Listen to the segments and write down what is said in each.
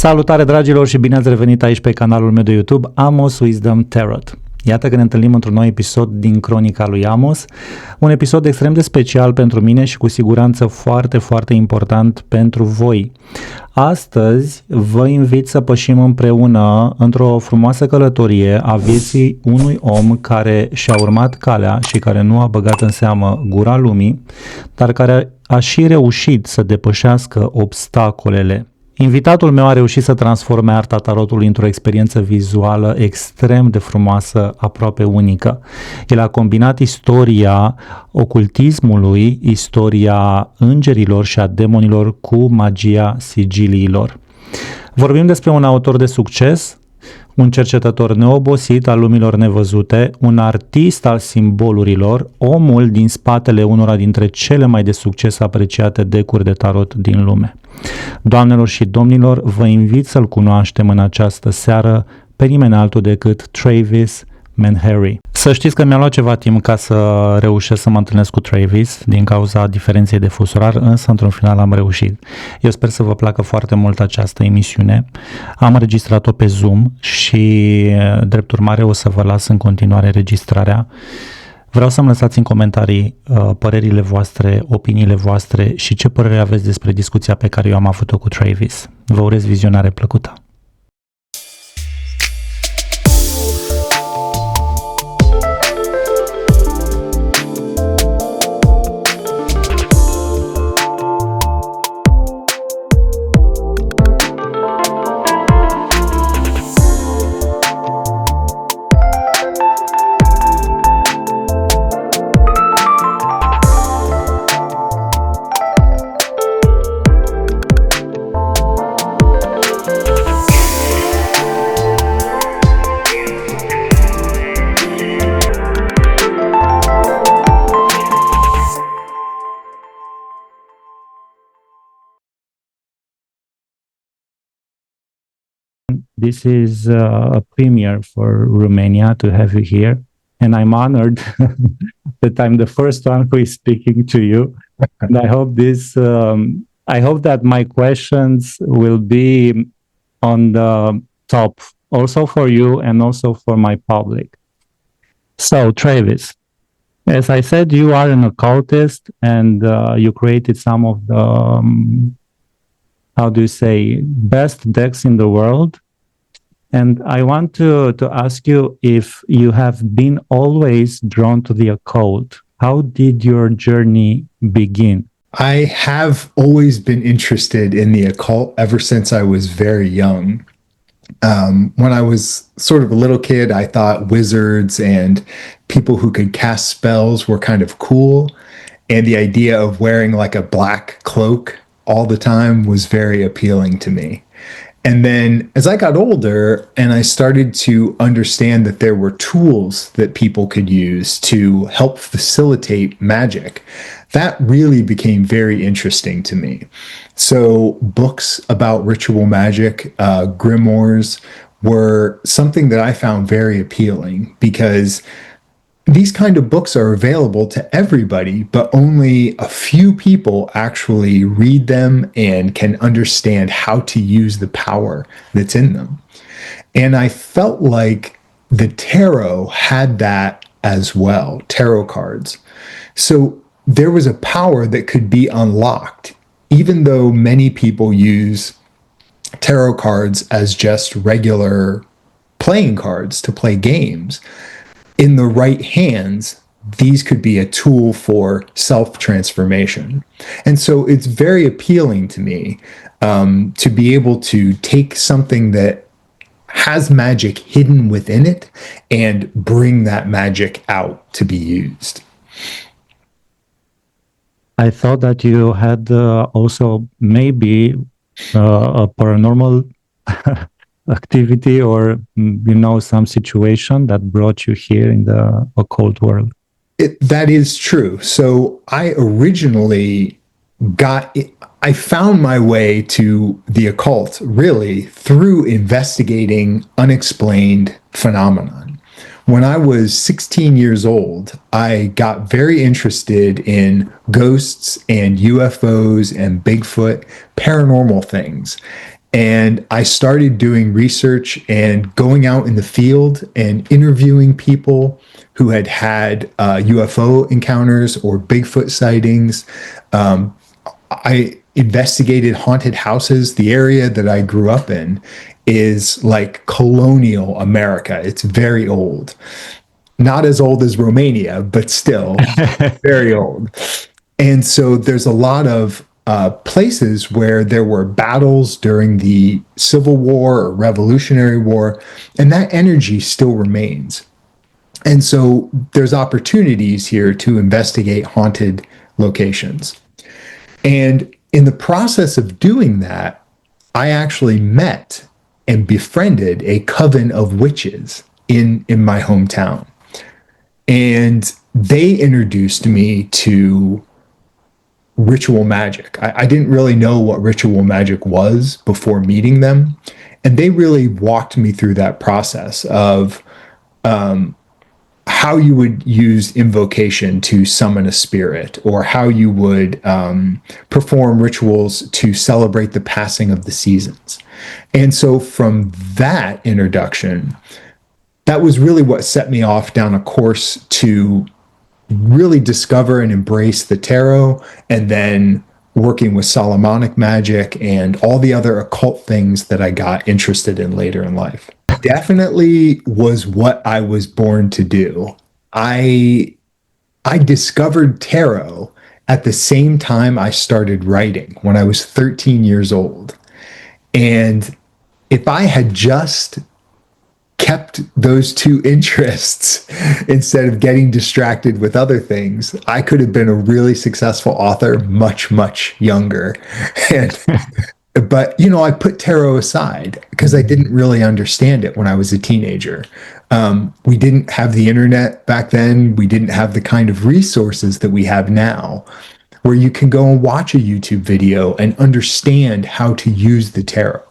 Salutare dragilor și bine ați revenit aici pe canalul meu de YouTube Amos Wisdom Tarot. Iată că ne întâlnim într-un nou episod din cronica lui Amos, un episod extrem de special pentru mine și cu siguranță foarte, foarte important pentru voi. Astăzi vă invit să pășim împreună într-o frumoasă călătorie a vieții unui om care și-a urmat calea și care nu a băgat în seamă gura lumii, dar care a și reușit să depășească obstacolele. Invitatul meu a reușit să transforme arta tarotului într-o experiență vizuală extrem de frumoasă, aproape unică. El a combinat istoria ocultismului, istoria îngerilor și a demonilor cu magia sigiliilor. Vorbim despre un autor de succes, un cercetător neobosit al lumilor nevăzute, un artist al simbolurilor, omul din spatele unora dintre cele mai de succes apreciate deckuri de tarot din lume. Doamnelor și domnilor, vă invit să-l cunoaștem în această seară pe nimeni altul decât Travis McHenry. Să știți că mi-a luat ceva timp ca să reușesc să mă întâlnesc cu Travis din cauza diferenței de fus orar, însă într-un final am reușit. Eu sper să vă placă foarte mult această emisiune. Am înregistrat-o pe Zoom și drept urmare o să vă las în continuare registrarea. Vreau să-mi lăsați în comentarii părerile voastre, opiniile voastre și ce părere aveți despre discuția pe care eu am avut-o cu Travis. Vă urez vizionare plăcută! This is a premiere for Romania to have you here, and I'm honored that I'm the first one who is speaking to you. And I hope that my questions will be on the top, also for you and also for my public. So, Travis, as I said, you are an occultist, and you created some of the, how do you say, best decks in the world. And I want to ask you if you have been always drawn to the occult. How did your journey begin? I have always been interested in the occult ever since I was very young. When I was sort of a little kid, I thought wizards and people who could cast spells were kind of cool. And the idea of wearing like a black cloak all the time was very appealing to me. And then as I got older and I started to understand that there were tools that people could use to help facilitate magic, that really became very interesting to me. So books about ritual magic, grimoires, were something that I found very appealing because these kind of books are available to everybody, but only a few people actually read them and can understand how to use the power that's in them. And I felt like the tarot had that as well, tarot cards. So there was a power that could be unlocked, even though many people use tarot cards as just regular playing cards to play games. In the right hands, these could be a tool for self-transformation. And so it's very appealing to me to be able to take something that has magic hidden within it and bring that magic out to be used. I thought that you had also maybe a paranormal activity or, some situation that brought you here in the occult world. That is true. So I originally I found my way to the occult really through investigating unexplained phenomenon. When I was 16 years old, I got very interested in ghosts and UFOs and Bigfoot, paranormal things. And I started doing research and going out in the field and interviewing people who had had UFO encounters or Bigfoot sightings. I investigated haunted houses. The area that I grew up in is like colonial America. It's very old. Not as old as Romania, but still very old. And so there's a lot of places where there were battles during the Civil War or Revolutionary War, and that energy still remains. And so there's opportunities here to investigate haunted locations. And in the process of doing that, I actually met and befriended a coven of witches in my hometown. And they introduced me to ritual magic. I didn't really know what ritual magic was before meeting them. And they really walked me through that process of how you would use invocation to summon a spirit, or how you would perform rituals to celebrate the passing of the seasons. And so from that introduction, that was really what set me off down a course to really discover and embrace the tarot, and then working with Solomonic magic and all the other occult things that I got interested in later in life. Definitely was what I was born to do. I discovered tarot at the same time I started writing, when I was 13 years old. And if I had just kept those two interests instead of getting distracted with other things, I could have been a really successful author much, much younger. But, I put tarot aside because I didn't really understand it when I was a teenager. We didn't have the internet back then. We didn't have the kind of resources that we have now, where you can go and watch a YouTube video and understand how to use the tarot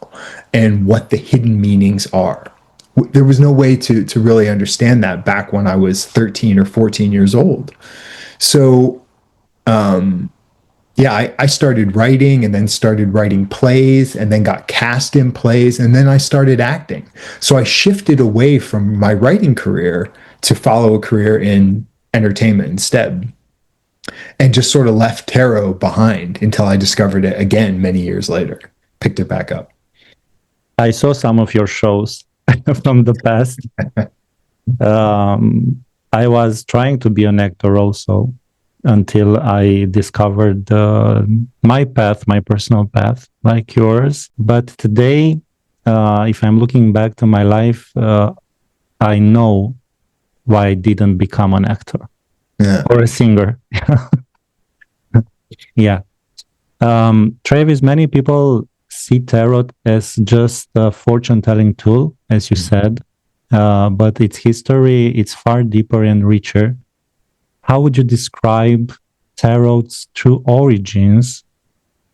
and what the hidden meanings are. There was no way to really understand that back when I was 13 or 14 years old. So, I started writing, and then started writing plays, and then got cast in plays, and then I started acting. So I shifted away from my writing career to follow a career in entertainment instead, and just sort of left tarot behind until I discovered it again many years later, picked it back up. I saw some of your shows from the past. I was trying to be an actor also, until I discovered my path, my personal path, like yours. But today, if I'm looking back to my life, I know why I didn't become an actor or a singer. Yeah. Travis, many people see tarot as just a fortune-telling tool, as you said, but its history, it's far deeper and richer. How would you describe tarot's true origins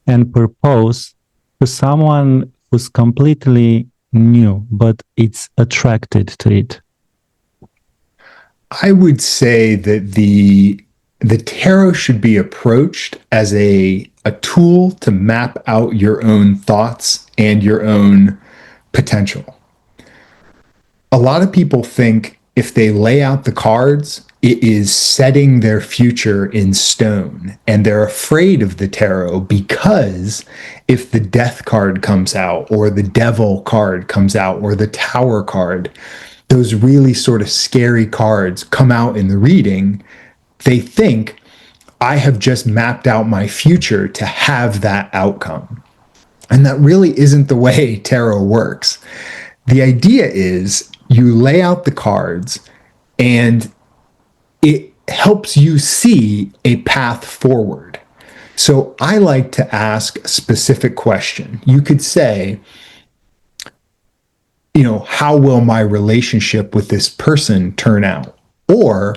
and purpose to someone who's completely new, but it's attracted to it? I would say that the tarot should be approached as a tool to map out your own thoughts and your own potential. A lot of people think if they lay out the cards, it is setting their future in stone, and they're afraid of the tarot because if the death card comes out, or the devil card comes out, or the tower card, those really sort of scary cards come out in the reading, they think, I have just mapped out my future to have that outcome. And that really isn't the way tarot works. The idea is you lay out the cards, and it helps you see a path forward. So I like to ask a specific question. You could say, how will my relationship with this person turn out? Or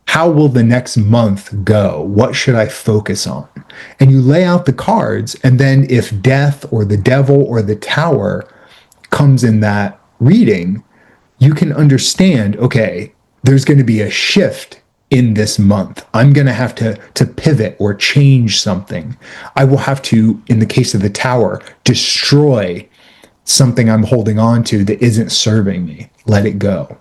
how will the next month go? What should I focus on? And you lay out the cards, and then if death or the devil or the tower comes in that reading, you can understand, okay, there's going to be a shift in this month. I'm going to have to pivot or change something. I will have to, in the case of the Tower, destroy something I'm holding on to that isn't serving me. Let it go.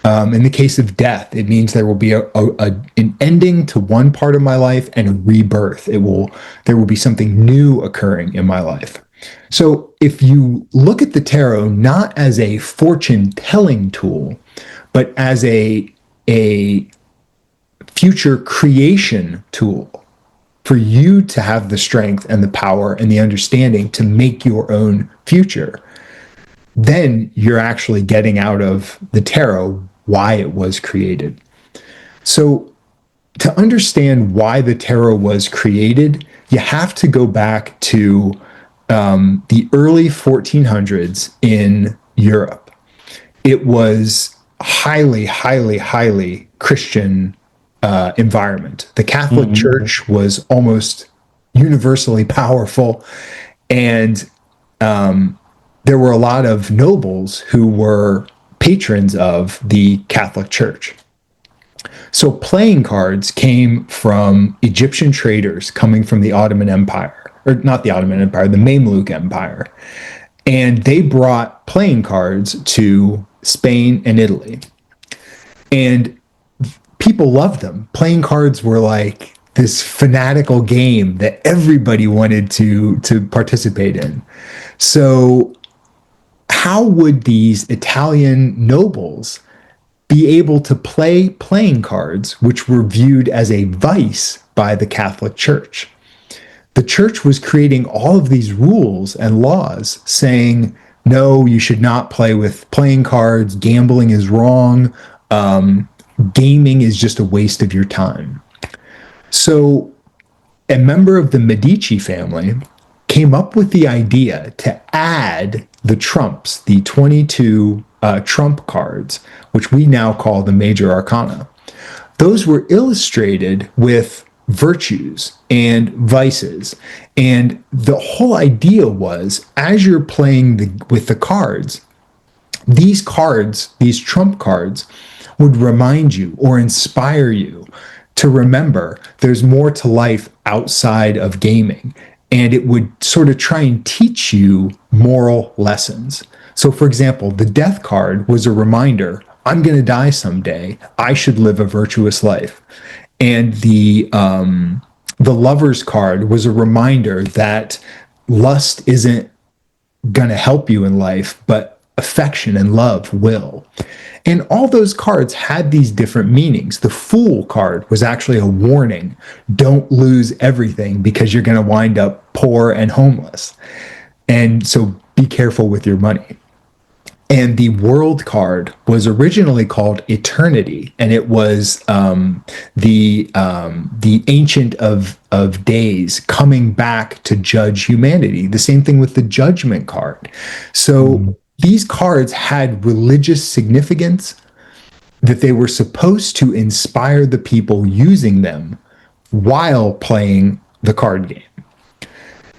In the case of death, it means there will be an ending to one part of my life and a rebirth. There will be something new occurring in my life. So if you look at the tarot not as a fortune-telling tool, but as a future creation tool for you to have the strength and the power and the understanding to make your own future, then you're actually getting out of the tarot why it was created. So to understand why the tarot was created, you have to go back to the early 1400s in Europe. It was highly, highly, highly Christian environment. The Catholic Church was almost universally powerful, and there were a lot of nobles who were patrons of the Catholic Church. So playing cards came from Egyptian traders coming from the Ottoman Empire, or not the Ottoman Empire, the Mamluk Empire. And they brought playing cards to Spain and Italy. And people loved them. Playing cards were like this fanatical game that everybody wanted to participate in. So how would these Italian nobles be able to play playing cards, which were viewed as a vice by the Catholic Church? The church was creating all of these rules and laws saying, no, you should not play with playing cards. Gambling is wrong. Gaming is just a waste of your time. So a member of the Medici family came up with the idea to add the trumps, the 22 trump cards, which we now call the major arcana. Those were illustrated with virtues and vices. And the whole idea was, as you're playing with the cards, these trump cards, would remind you or inspire you to remember there's more to life outside of gaming. And it would sort of try and teach you moral lessons. So, for example, the death card was a reminder, I'm going to die someday. I should live a virtuous life. And the lover's card was a reminder that lust isn't going to help you in life, but affection and love will. And all those cards had these different meanings. The Fool card was actually a warning. Don't lose everything because you're going to wind up poor and homeless. And so be careful with your money. And the World card was originally called Eternity, and it was the Ancient of Days coming back to judge humanity. The same thing with the Judgment card. So these cards had religious significance, that they were supposed to inspire the people using them while playing the card game.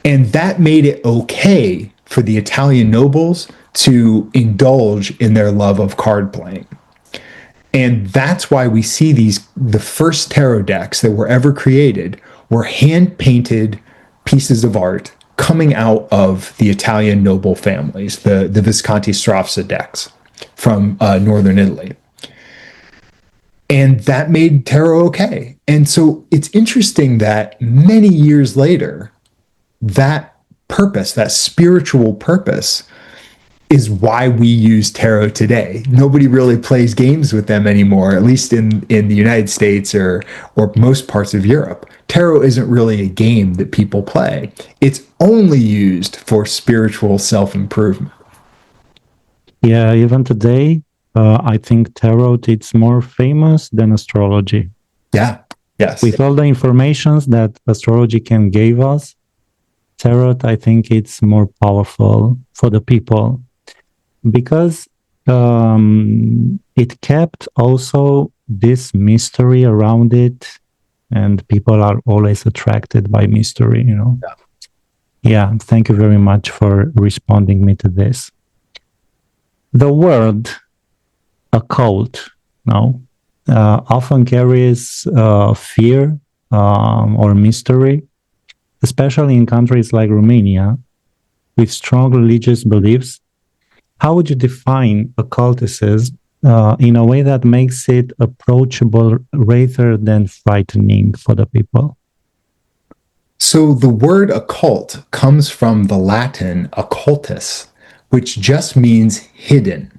And that made it okay for the Italian nobles to indulge in their love of card playing. And that's why we see the first tarot decks that were ever created were hand-painted pieces of art coming out of the Italian noble families, the Visconti Strozza decks from northern Italy. And that made tarot okay. And so it's interesting that many years later, that purpose, that spiritual purpose, is why we use tarot today. Nobody really plays games with them anymore, at least in the United States or most parts of Europe. Tarot isn't really a game that people play. It's only used for spiritual self-improvement. Yeah, even today, I think tarot is more famous than astrology. Yeah, yes. With all the informations that astrology can give us, tarot, I think it's more powerful for the people, because it kept also this mystery around it, and people are always attracted by mystery, you know. Yeah, thank you very much for responding me to this. The word occult, no, often carries fear or mystery, especially in countries like Romania, with strong religious beliefs. How would you define occultism in a way that makes it approachable rather than frightening for the people? So the word occult comes from the Latin occultus, which just means hidden.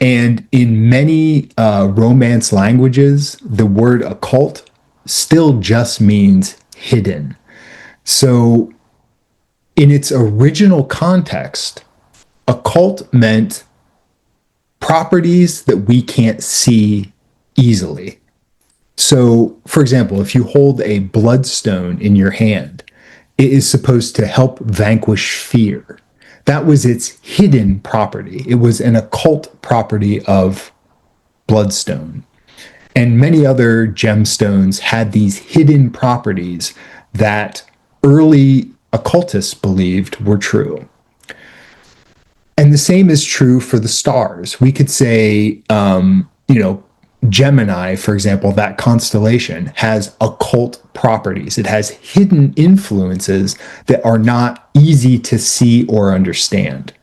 And in many Romance languages, the word occult still just means hidden. So in its original context, occult meant properties that we can't see easily. So, for example, if you hold a bloodstone in your hand, it is supposed to help vanquish fear. That was its hidden property. It was an occult property of bloodstone. And many other gemstones had these hidden properties that early occultists believed were true. And the same is true for the stars. We could say, Gemini, for example, that constellation has occult properties. It has hidden influences that are not easy to see or understand.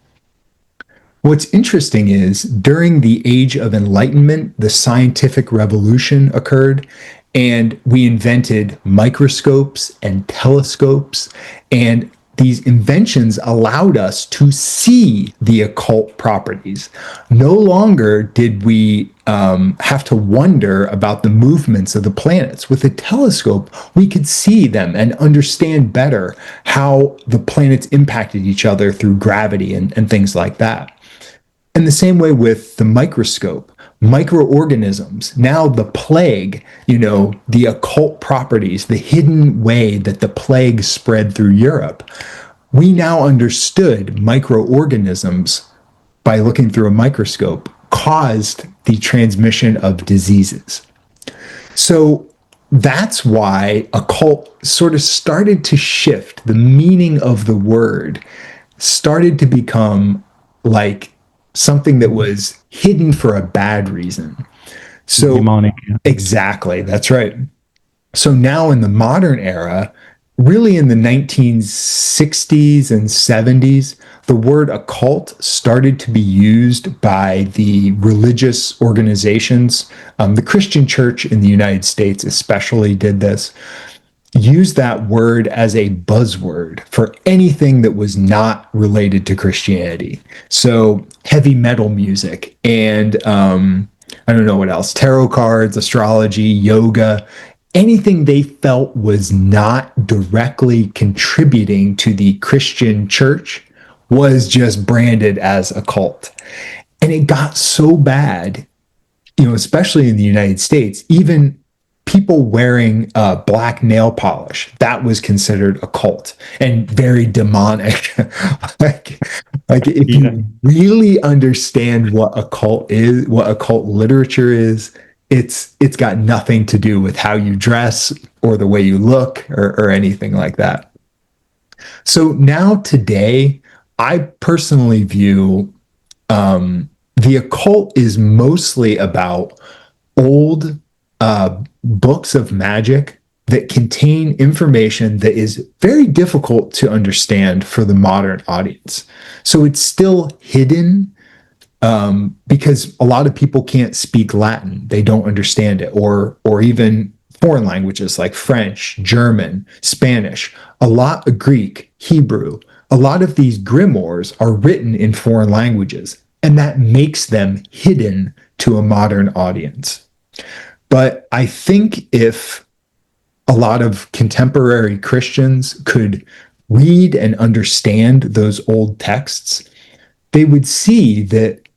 What's interesting is during the Age of Enlightenment, the scientific revolution occurred, and we invented microscopes and telescopes, and these inventions allowed us to see the occult properties. No longer did we have to wonder about the movements of the planets. With a telescope, we could see them and understand better how the planets impacted each other through gravity and things like that. And the same way with the microscope, microorganisms, now the plague, the occult properties, the hidden way that the plague spread through Europe. We now understood microorganisms by looking through a microscope caused the transmission of diseases. So that's why occult sort of started to shift. The meaning of the word started to become like something that was hidden for a bad reason. So demonic. Yeah. Exactly, that's right. So now in the modern era, really in the 1960s and 70s, the word occult started to be used by the religious organizations. The Christian church in the United States especially did this. Use that word as a buzzword for anything that was not related to Christianity. So heavy metal music and I don't know what else, tarot cards, astrology, yoga, anything they felt was not directly contributing to the Christian church was just branded as occult. And it got so bad, especially in the United States, even people wearing black nail polish, that was considered occult and very demonic. like if you really understand what occult is, what occult literature is, it's got nothing to do with how you dress or the way you look or anything like that. So now today, I personally view the occult is mostly about old books of magic that contain information that is very difficult to understand for the modern audience. So it's still hidden because a lot of people can't speak Latin. They don't understand it, or even foreign languages like French, German, Spanish, a lot of Greek, Hebrew. A lot of these grimoires are written in foreign languages, and that makes them hidden to a modern audience. But I think if a lot of contemporary Christians could read and understand those old texts, they would see that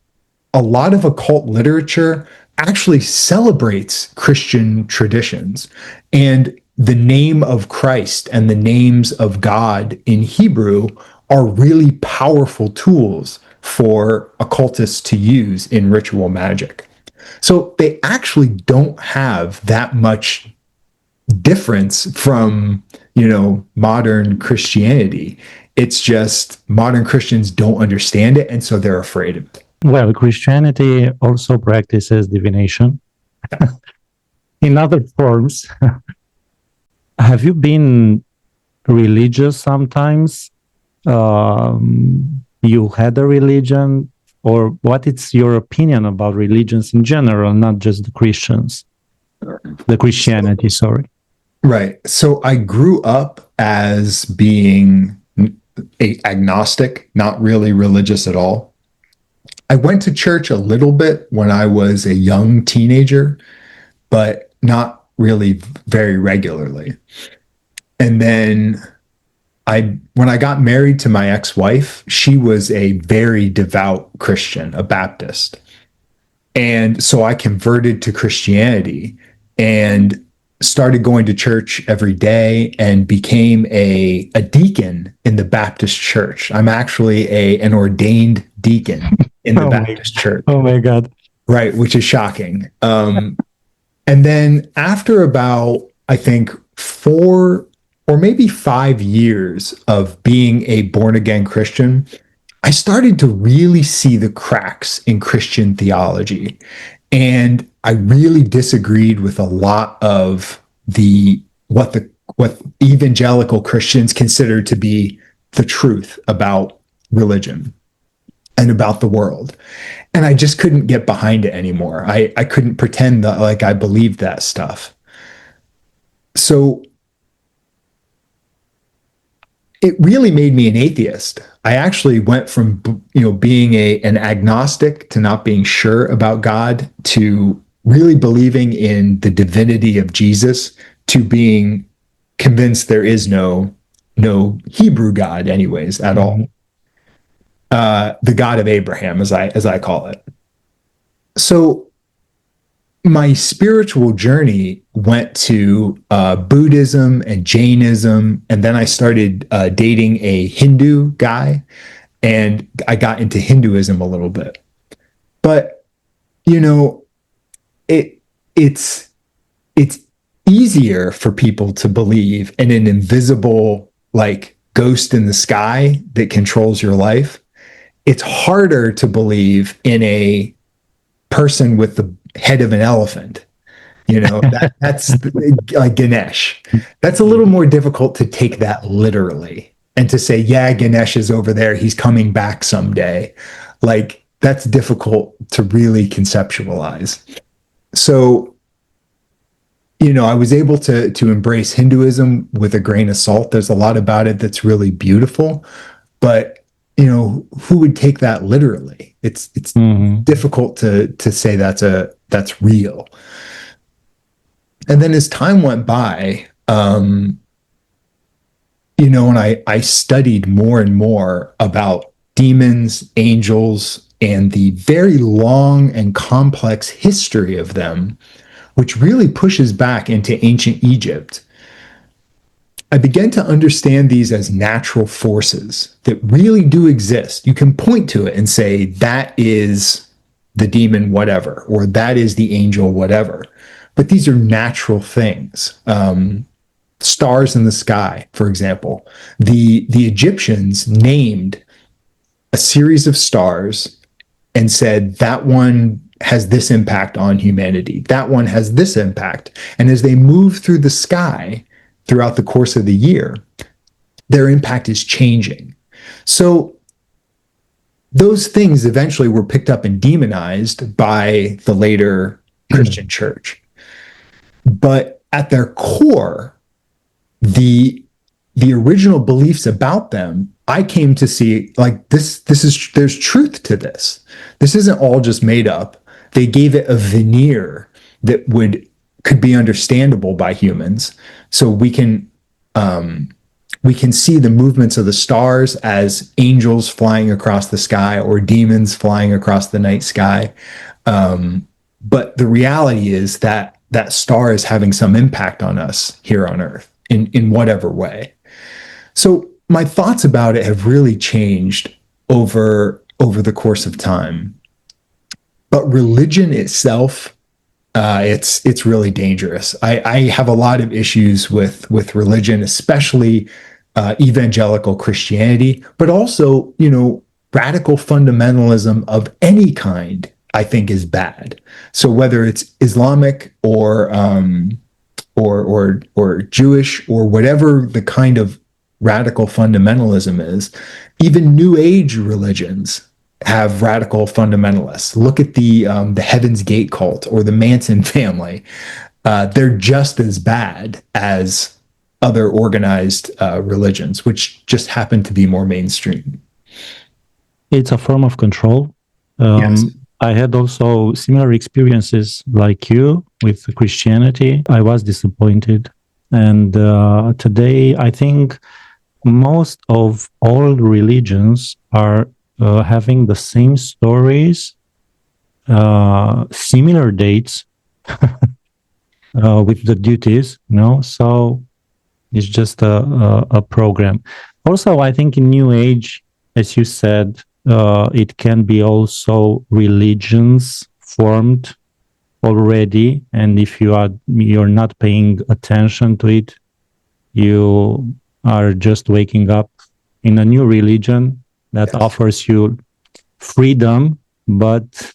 a lot of occult literature actually celebrates Christian traditions. And the name of Christ and the names of God in Hebrew are really powerful tools for occultists to use in ritual magic. So they actually don't have that much difference from, modern Christianity. It's just modern Christians don't understand it, and so they're afraid of it. Well, Christianity also practices divination. In other forms, have you been religious sometimes? You had a religion, or what is your opinion about religions in general, not just the Christianity, sorry. Right. So I grew up as being agnostic, not really religious at all. I went to church a little bit when I was a young teenager, but not really very regularly. And then when I got married to my ex-wife, she was a very devout Christian, a Baptist. And so I converted to Christianity and started going to church every day and became a deacon in the Baptist church. I'm actually an ordained deacon in the Baptist church. Oh my God. Right, which is shocking. And then after about, I think, 4 or maybe 5 years of being a born-again Christian, I started to really see the cracks in Christian theology. And I really disagreed with a lot of what evangelical Christians consider to be the truth about religion and about the world. And I just couldn't get behind it anymore. I couldn't pretend that like I believed that stuff. So it really made me an atheist. I actually went from being an agnostic to not being sure about God to really believing in the divinity of Jesus to being convinced there is no Hebrew God anyways at all. The God of Abraham, as I call it. So my spiritual journey went to Buddhism and Jainism, and then I started dating a Hindu guy, and I got into Hinduism a little bit. But it's easier for people to believe in an invisible ghost in the sky that controls your life. It's harder to believe in a person with the head of an elephant. That's like Ganesh. That's a little more difficult to take that literally and to say, yeah, Ganesh is over there, he's coming back someday. That's difficult to really conceptualize. So, I was able to embrace Hinduism with a grain of salt. There's a lot about it that's really beautiful, but who would take that literally? It's difficult to say that's real. And then as time went by, and I studied more and more about demons, angels, and the very long and complex history of them, which really pushes back into ancient Egypt, I began to understand these as natural forces that really do exist. You can point to it and say, that is the demon whatever, or that is the angel whatever. But these are natural things. Stars in the sky, for example. The Egyptians named a series of stars and said, that one has this impact on humanity. That one has this impact. And as they move through the sky throughout the course of the year, their impact is changing. So those things eventually were picked up and demonized by the later Christian church. But at their core, the original beliefs about them, I came to see there's truth to this. This isn't all just made up. They gave it a veneer that could be understandable by humans. So we can see the movements of the stars as angels flying across the sky or demons flying across the night sky. But the reality is that star is having some impact on us here on Earth in whatever way. So my thoughts about it have really changed over the course of time. But religion itself, it's really dangerous. I have a lot of issues with religion, especially evangelical Christianity, but also, radical fundamentalism of any kind I think is bad. So whether it's Islamic or Jewish or whatever the kind of radical fundamentalism is, even New Age religions have radical fundamentalists. Look at the Heaven's Gate cult or the Manson family. They're just as bad as other organized religions, which just happen to be more mainstream. It's a form of control. Yes. I had also similar experiences like you with Christianity. I was disappointed. And today, I think most of all religions are having the same stories, similar dates with the duties, so it's just a program. Also, I think in New Age, as you said, it can be also religions formed already, and if you're not paying attention to it, you are just waking up in a new religion that offers you freedom, but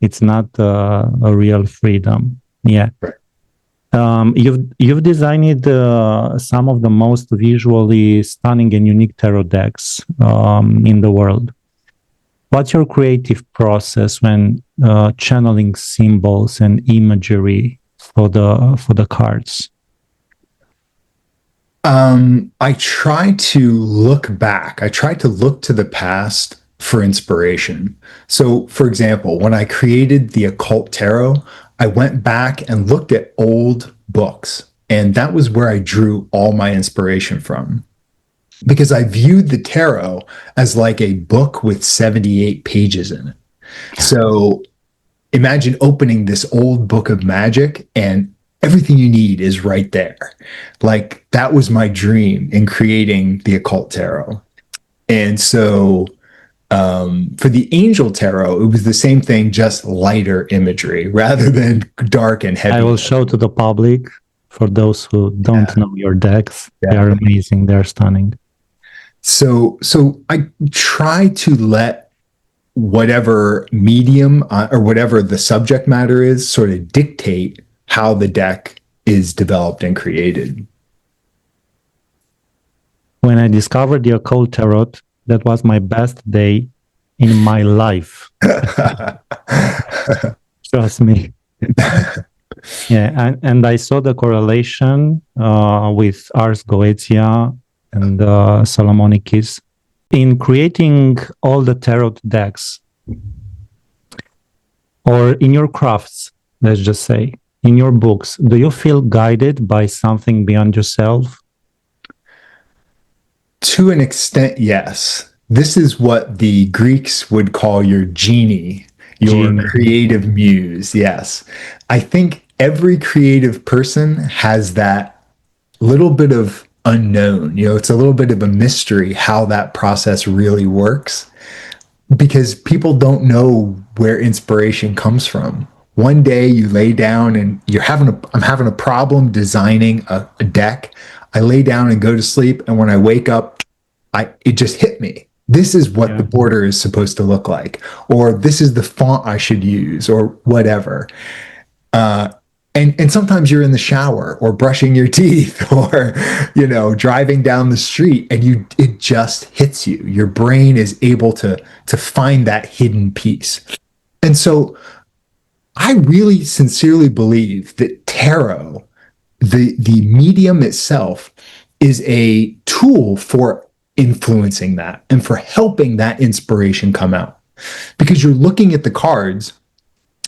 it's not a real freedom. Yeah. Right. You've designed some of the most visually stunning and unique tarot decks in the world. What's your creative process when channeling symbols and imagery for the cards? I try to look back. I try to look to the past for inspiration. So, for example, when I created the Occult Tarot, I went back and looked at old books, and that was where I drew all my inspiration from. Because I viewed the tarot as like a book with 78 pages in it. So imagine opening this old book of magic and everything you need is right there. Like that was my dream in creating the Occult Tarot. And so for the Angel Tarot, it was the same thing, just lighter imagery rather than dark and heavy. I will show to the public for those who don't know your decks. They are amazing. They're stunning. So I try to let whatever medium or whatever the subject matter is sort of dictate how the deck is developed and created. When I discovered the Occult Tarot, that was my best day in my life. Trust me. Yeah, and I saw the correlation with Ars Goetia and Solomonicis in creating all the tarot decks, or in your crafts, let's just say, in your books. Do you feel guided by something beyond yourself? To an extent, yes. This is what the Greeks would call your genie, your creative muse. Yes. I think every creative person has that little bit of unknown. It's a little bit of a mystery how that process really works, because people don't know where inspiration comes from. One day you lay down and I'm having a problem designing a deck. I lay down and go to sleep, and when I wake up, it just hit me. This is what the border is supposed to look like, or this is the font I should use, or whatever. And sometimes you're in the shower or brushing your teeth or, driving down the street, and it just hits you. Your brain is able to find that hidden piece. And so I really sincerely believe that tarot, the medium itself, is a tool for influencing that and for helping that inspiration come out. Because you're looking at the cards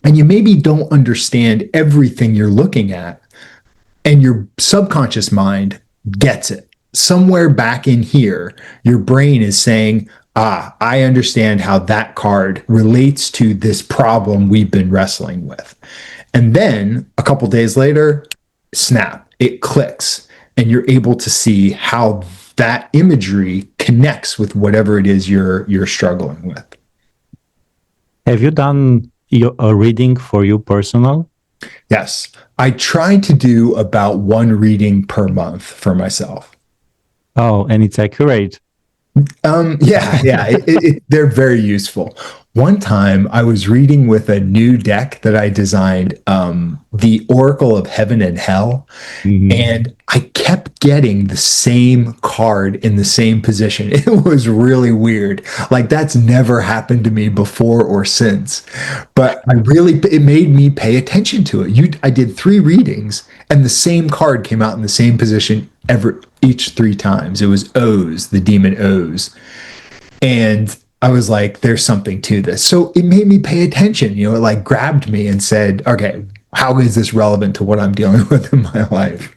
and you maybe don't understand everything you're looking at, and your subconscious mind gets it. Somewhere back in here, your brain is saying, I understand how that card relates to this problem we've been wrestling with. And then a couple days later, snap, it clicks, and you're able to see how that imagery connects with whatever it is you're struggling with. Have you done a reading for you personal? Yes. I try to do about one reading per month for myself. Oh, and it's accurate. Yeah. They're very useful. one time I was reading with a new deck that I designed, the Oracle of Heaven and Hell, and I kept getting the same card in the same position. It was really weird. Like, that's never happened to me before or since. But it made me pay attention to it. I did 3 readings, and the same card came out in the same position each 3 times. It was O's, the demon O's. And I was like, there's something to this. So it made me pay attention. It like grabbed me and said, okay, how is this relevant to what I'm dealing with in my life?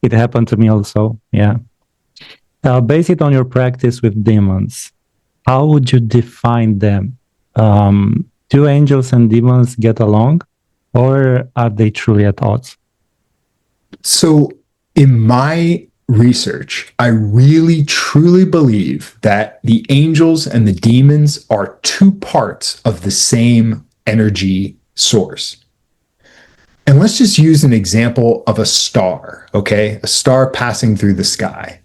It happened to me also. Yeah. Base it on your practice with demons. How would you define them? Do angels and demons get along, or are they truly at odds? So in my research, I really truly believe that the angels and the demons are 2 parts of the same energy source. And let's just use an example of a star, okay? A star passing through the sky.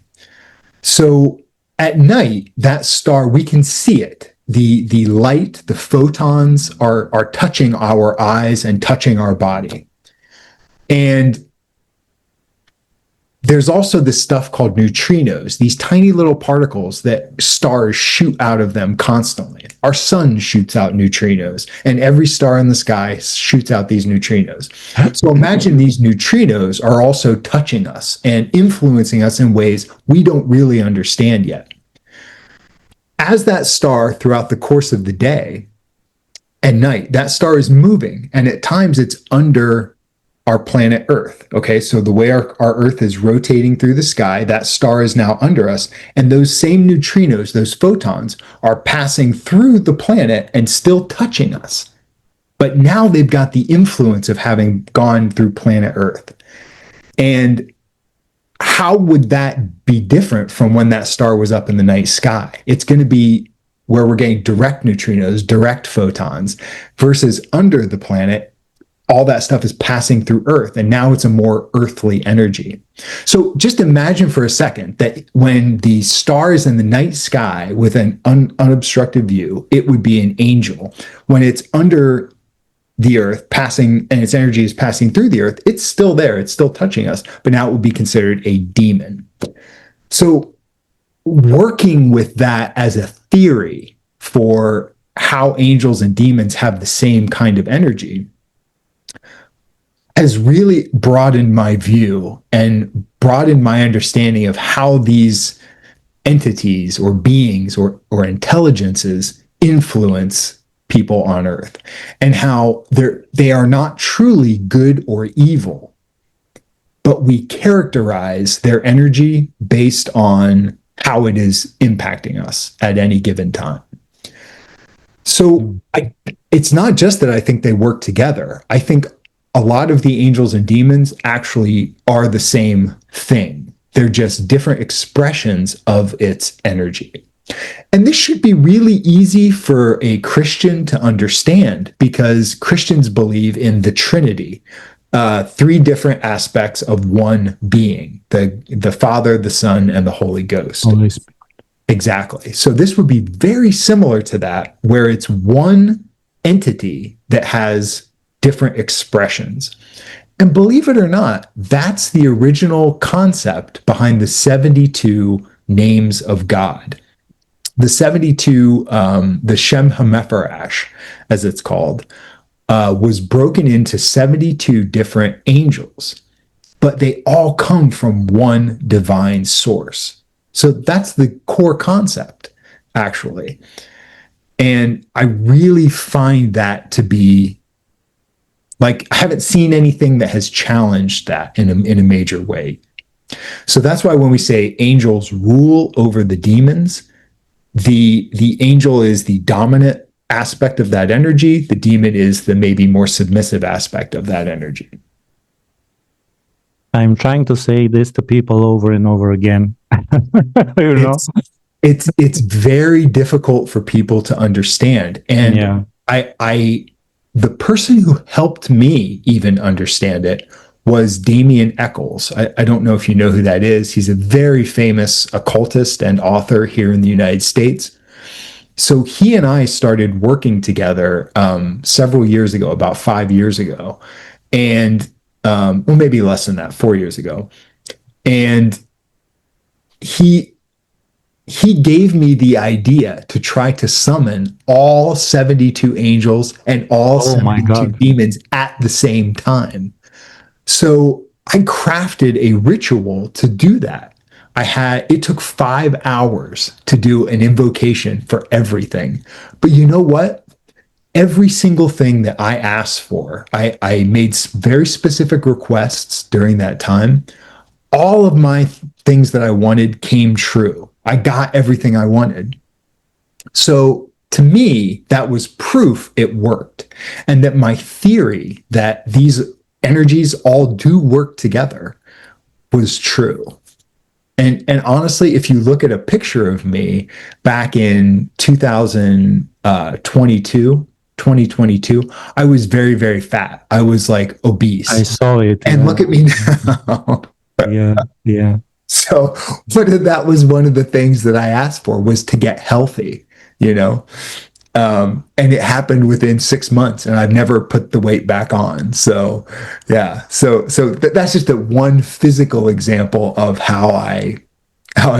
So at night, that star, we can see it. The light, the photons are touching our eyes and touching our body. And there's also this stuff called neutrinos, these tiny little particles that stars shoot out of them constantly. Our sun shoots out neutrinos, and every star in the sky shoots out these neutrinos. So imagine these neutrinos are also touching us and influencing us in ways we don't really understand yet. As that star, throughout the course of the day and night, that star is moving, and at times it's under our planet Earth. Okay, so the way our Earth is rotating through the sky, that star is now under us, and those same neutrinos, those photons, are passing through the planet and still touching us. But now they've got the influence of having gone through planet Earth. And how would that be different from when that star was up in the night sky? It's going to be where we're getting direct neutrinos, direct photons, versus under the planet, all that stuff is passing through Earth, and now it's a more earthly energy. So just imagine for a second that when the star is in the night sky with an unobstructed view, it would be an angel. When it's under the Earth, passing, and its energy is passing through the Earth, it's still there, it's still touching us, but now it would be considered a demon. So working with that as a theory for how angels and demons have the same kind of energy has really broadened my view and broadened my understanding of how these entities or beings or intelligences influence people on Earth, and how they are not truly good or evil, but we characterize their energy based on how it is impacting us at any given time. So it's not just that I think they work together. I think a lot of the angels and demons actually are the same thing. They're just different expressions of its energy. And this should be really easy for a Christian to understand, because Christians believe in the Trinity, 3 different aspects of one being, the Father, the Son, and the Holy Ghost. Holy Spirit. Exactly. So this would be very similar to that, where it's one entity that has different expressions. And believe it or not, that's the original concept behind the 72 names of God. The 72, the Shem HaMephorash, as it's called, was broken into 72 different angels, but they all come from one divine source. So that's the core concept, actually. And I really find that to be, like, I haven't seen anything that has challenged that in a major way. So that's why when we say angels rule over the demons, the angel is the dominant aspect of that energy. The demon is the maybe more submissive aspect of that energy. I'm trying to say this to people over and over again. It's very difficult for people to understand. And yeah. The person who helped me even understand it was Damien Eccles. I don't know if you know who that is. He's a very famous occultist and author here in the United States. So he and I started working together several years ago, about 5 years ago, and well, maybe less than that, 4 years ago. And he gave me the idea to try to summon all 72 angels and all Oh my 72 God. demons at the same time. So I crafted a ritual to do that. It took 5 hours to do an invocation for everything. But you know what? Every single thing that I asked for, I made very specific requests during that time. All of my things that I wanted came true. I got everything I wanted. So to me, that was proof it worked. And that my theory that these energies all do work together was true. And honestly, if you look at a picture of me back in 2022, I was very, very fat. I was like obese. I saw it. And look at me now. Yeah. So, but that was one of the things that I asked for, was to get healthy, you know? And it happened within 6 months, and I've never put the weight back on. So, yeah. So that's just one physical example of how I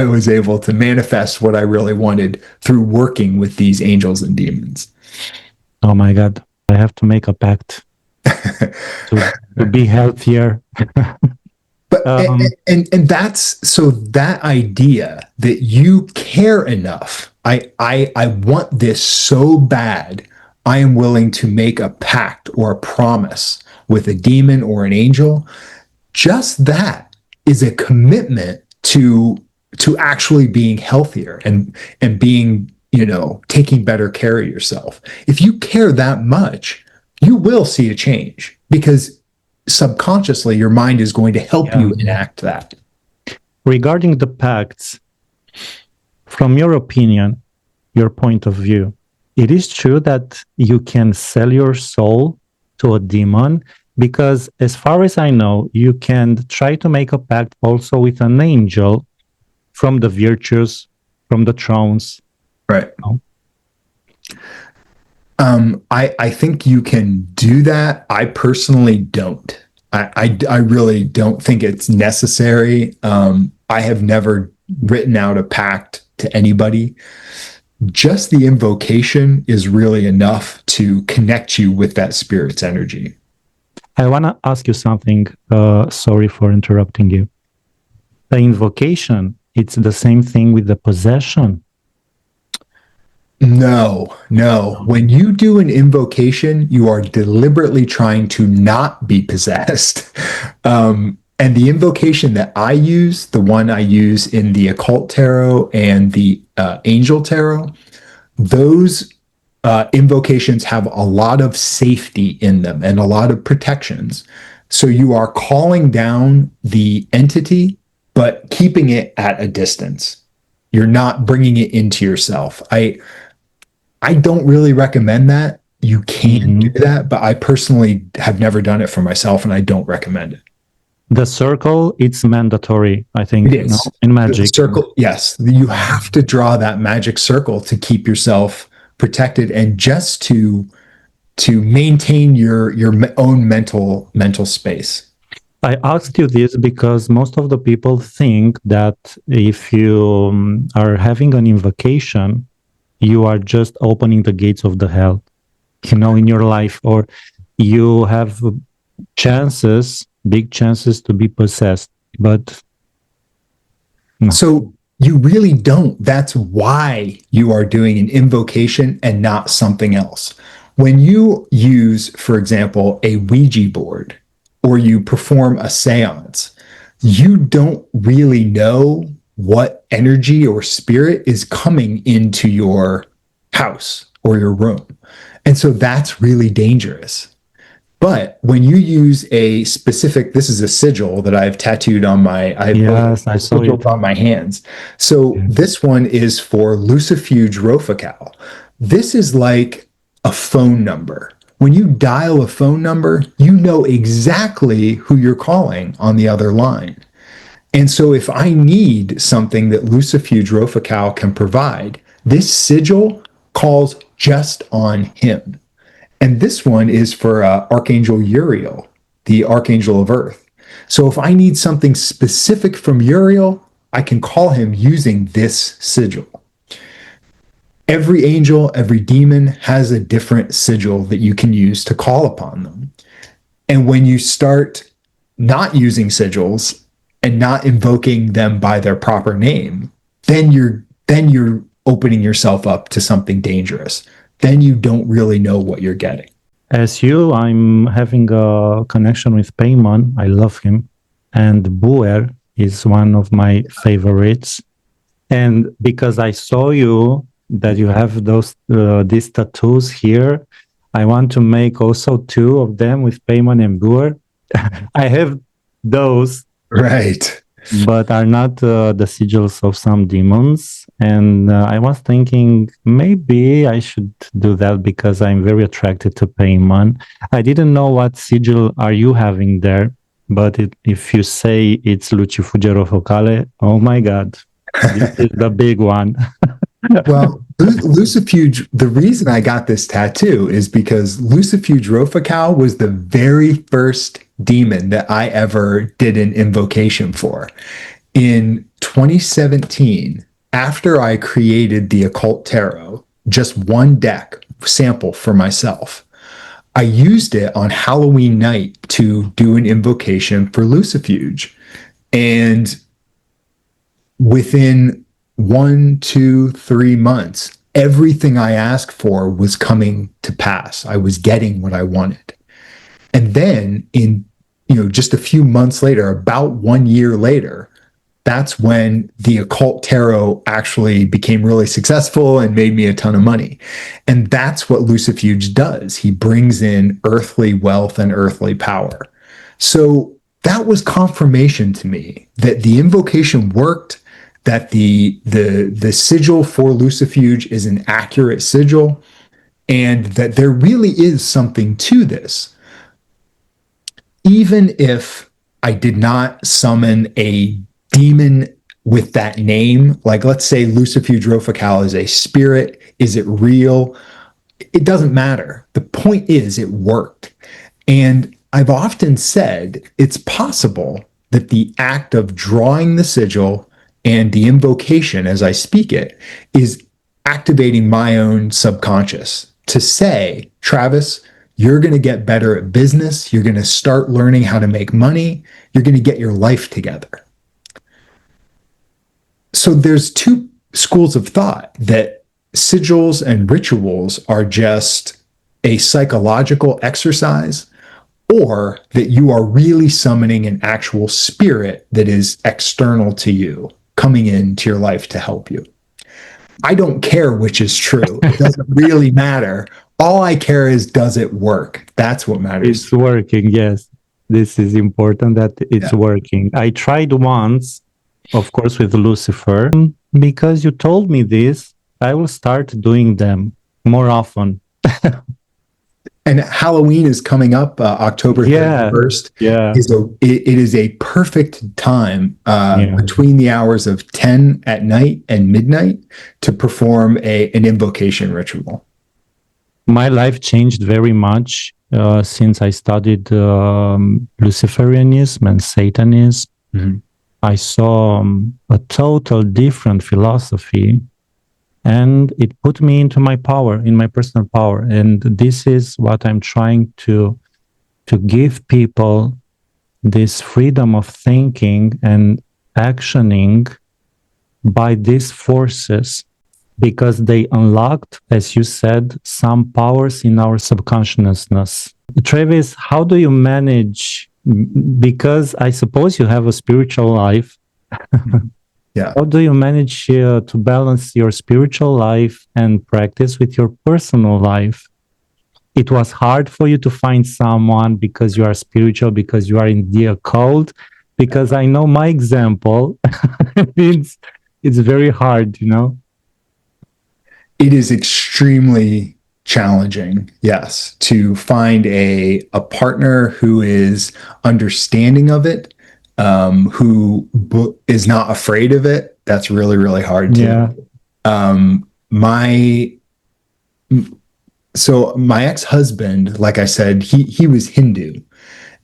was able to manifest what I really wanted through working with these angels and demons. Oh my God. I have to make a pact to be healthier. But and that's, so that idea that you care enough, I want this so bad, I am willing to make a pact or a promise with a demon or an angel. Just that is a commitment to actually being healthier and being, taking better care of yourself. If you care that much, you will see a change, because subconsciously your mind is going to help you enact that. Regarding the pacts, from your opinion, your point of view, it is true that you can sell your soul to a demon, because as far as I know, you can try to make a pact also with an angel from the virtues, from the thrones. Right. I think you can do that. I personally don't. I really don't think it's necessary. I have never written out a pact to anybody. Just the invocation is really enough to connect you with that spirit's energy. I want to ask you something. Sorry for interrupting you. The invocation, it's the same thing with the possession. No. When you do an invocation, you are deliberately trying to not be possessed. And the invocation that I use, the one I use in the Occult Tarot and the Angel Tarot, those invocations have a lot of safety in them and a lot of protections. So you are calling down the entity, but keeping it at a distance. You're not bringing it into yourself. I don't really recommend that. You can do that, but I personally have never done it for myself, and I don't recommend it. The circle, it's mandatory, I think, It is. in magic. The circle, yes. You have to draw that magic circle to keep yourself protected, and just to maintain your own mental space. I asked you this because most of the people think that if you are having an invocation, you are just opening the gates of the hell, in your life, or you have big chances to be possessed. But no. So you really don't. That's why you are doing an invocation and not something else. When you use, for example, a Ouija board, or you perform a seance, you don't really know what energy or spirit is coming into your house or your room. And so that's really dangerous. But when you use a specific, this is a sigil that I've tattooed on I saw it on my hands. So this one is for Lucifuge Rofical. This is like a phone number. When you dial a phone number, you know exactly who you're calling on the other line. And so if I need something that Lucifuge Rofical can provide, this sigil calls just on him. And this one is for Archangel Uriel, the Archangel of Earth. So if I need something specific from Uriel, I can call him using this sigil. Every angel, every demon has a different sigil that you can use to call upon them. And when you start not using sigils and not invoking them by their proper name, then you're opening yourself up to something dangerous. Then you don't really know what you're getting. As you, I'm having a connection with Payman. I love him. And Buer is one of my favorites. And because I saw you, that you have these tattoos here, I want to make also 2 of them with Payman and Buer. I have those. Right. But are not the sigils of some demons. And I was thinking maybe I should do that because I'm very attracted to Payman. I didn't know what sigil are you having there, but if you say it's Lucifugero Focale, oh my God, this is the big one. Well, Lucifuge, the reason I got this tattoo is because Lucifuge Rofacal was the very first demon that I ever did an invocation for. In 2017, after I created the Occult Tarot, just one deck sample for myself, I used it on Halloween night to do an invocation for Lucifuge. And within 1, 2, 3 months, everything I asked for was coming to pass. I was getting what I wanted. And then in, just a few months later, about 1 year later, that's when the Occult Tarot actually became really successful and made me a ton of money. And that's what Lucifuge does. He brings in earthly wealth and earthly power. So that was confirmation to me that the invocation worked, that the sigil for Lucifuge is an accurate sigil, and that there really is something to this. Even if I did not summon a demon with that name, like let's say Lucifuge Rofacal is a spirit, is it real? It doesn't matter. The point is it worked. And I've often said it's possible that the act of drawing the sigil and the invocation as I speak it is activating my own subconscious to say, Travis, you're going to get better at business. You're going to start learning how to make money. You're going to get your life together. So there's 2 schools of thought that sigils and rituals are just a psychological exercise, or that you are really summoning an actual spirit that is external to you, coming into your life to help you. I don't care which is true. It doesn't really matter. All I care is, does it work? That's what matters. It's working, yes. This is important that it's working. I tried once, of course, with Lucifer. Because you told me this, I will start doing them more often. And Halloween is coming up, October 31st. Yeah. It is a perfect time between the hours of 10 at night and midnight to perform an invocation ritual. My life changed very much since I studied Luciferianism and Satanism. Mm-hmm. I saw a total different philosophy, and it put me into my power, in my personal power. And this is what I'm trying to give people, this freedom of thinking and actioning by these forces, because they unlocked, as you said, some powers in our subconsciousness. Travis, how do you manage? Because I suppose you have a spiritual life. Yeah. How do you manage to balance your spiritual life and practice with your personal life? It was hard for you to find someone because you are spiritual, because you are in the occult, because I know my example, it's very hard, It is extremely challenging, yes, to find a partner who is understanding of it, who is not afraid of it. That's really, really hard too. Yeah. so my ex-husband, like I said, he was Hindu.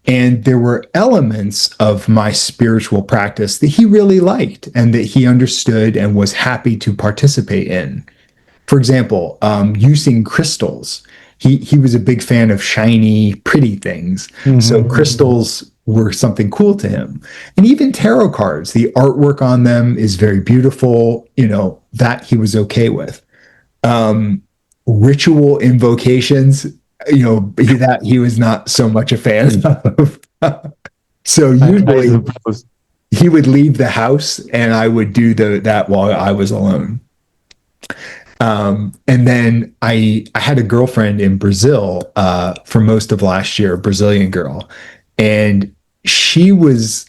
And there were elements of my spiritual practice that he really liked and that he understood and was happy to participate in. For example, using crystals. He was a big fan of shiny, pretty things. Mm-hmm. So crystals were something cool to him. And even tarot cards, the artwork on them is very beautiful, that he was okay with. Ritual invocations, that he was not so much a fan of. So usually he would leave the house and I would do that while I was alone. And then I had a girlfriend in Brazil for most of last year, a Brazilian girl. And she was,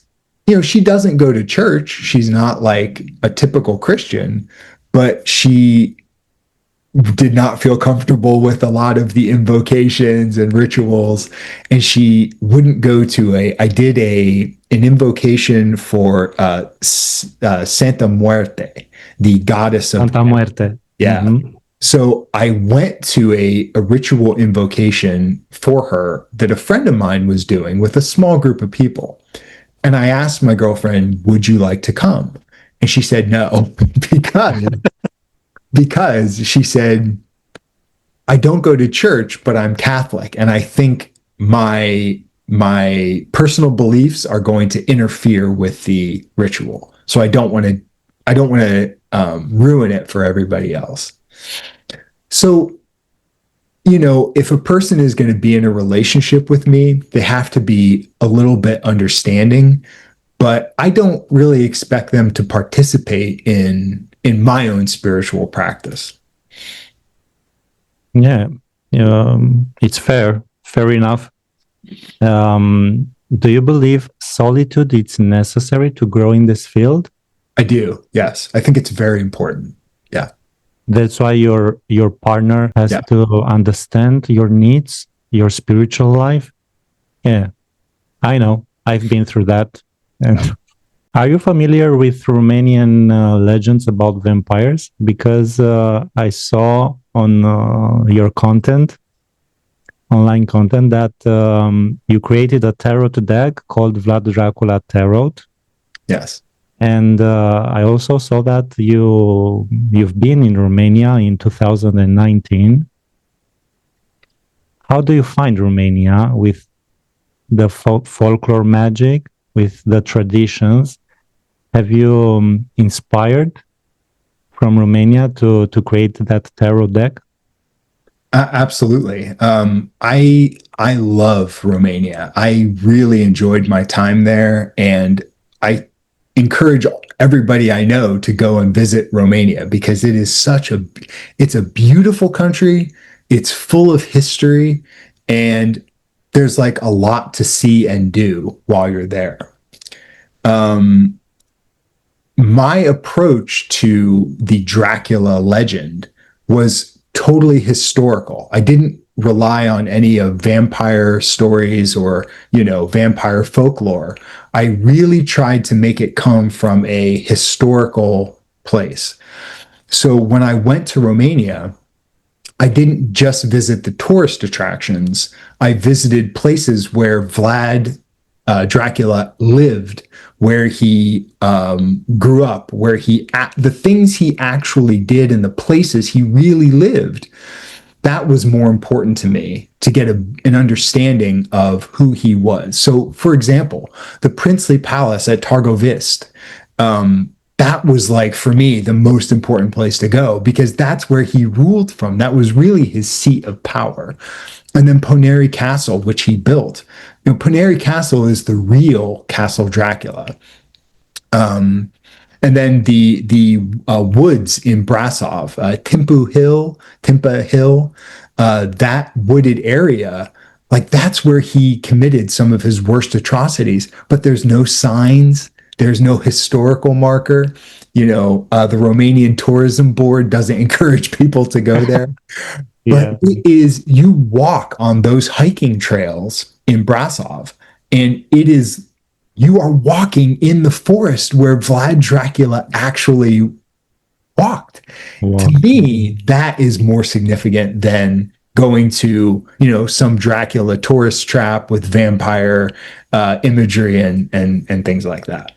she doesn't go to church. She's not like a typical Christian, but she did not feel comfortable with a lot of the invocations and rituals, and she wouldn't go to I did an invocation for Santa Muerte, the goddess of Santa Muerte. Yeah. Mm-hmm. So I went to a ritual invocation for her that a friend of mine was doing with a small group of people. And I asked my girlfriend, would you like to come? And she said no, because she said, I don't go to church, but I'm Catholic. And I think my personal beliefs are going to interfere with the ritual. So I don't want to ruin it for everybody else. So, if a person is going to be in a relationship with me, they have to be a little bit understanding, but I don't really expect them to participate in my own spiritual practice. Yeah, it's fair enough. Do you believe solitude is necessary to grow in this field? I do, yes. I think it's very important. Yeah. That's why your partner has to understand your needs, your spiritual life. Yeah, I know. I've been through that. And are you familiar with Romanian legends about vampires? Because I saw on your online content, that you created a tarot deck called Vlad Dracula Tarot. Yes. And I also saw that you've been in Romania in 2019. How do you find Romania with the folklore magic, with the traditions? Have you inspired from Romania to create that tarot deck? Absolutely. I love Romania. I really enjoyed my time there, and I encourage everybody I know to go and visit Romania because it is it's a beautiful country. It's full of history, and there's like a lot to see and do while you're there. My approach to the Dracula legend was totally historical. I didn't rely on any of vampire stories or, vampire folklore. I really tried to make it come from a historical place. So when I went to Romania, I didn't just visit the tourist attractions. I visited places where Vlad Dracula lived, where he grew up, where the things he actually did and the places he really lived. That was more important to me to get an understanding of who he was. So, for example, the princely palace at Targovist, that was like, for me, the most important place to go because that's where he ruled from. That was really his seat of power. And then Poneri Castle, which he built. Poneri Castle is the real Castle Dracula. And then the woods in Brasov, Timpa Hill, that wooded area, like that's where he committed some of his worst atrocities. But there's no signs. There's no historical marker. The Romanian Tourism Board doesn't encourage people to go there. But you walk on those hiking trails in Brasov, and you are walking in the forest where Vlad Dracula actually walked. Wow. To me, that is more significant than going to, some Dracula tourist trap with vampire imagery and things like that.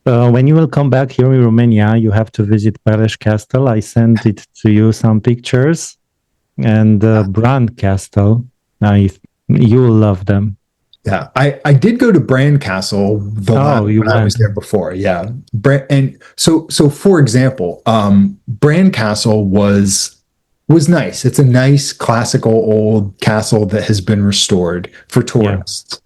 When you will come back here in Romania, you have to visit Peres Castle. I sent it to you some pictures, and Brand Castle. You will love them. Yeah, I did go to Brand Castle when I was there before. Yeah, and so for example, Brand Castle was nice. It's a nice classical old castle that has been restored for tourists. Yeah.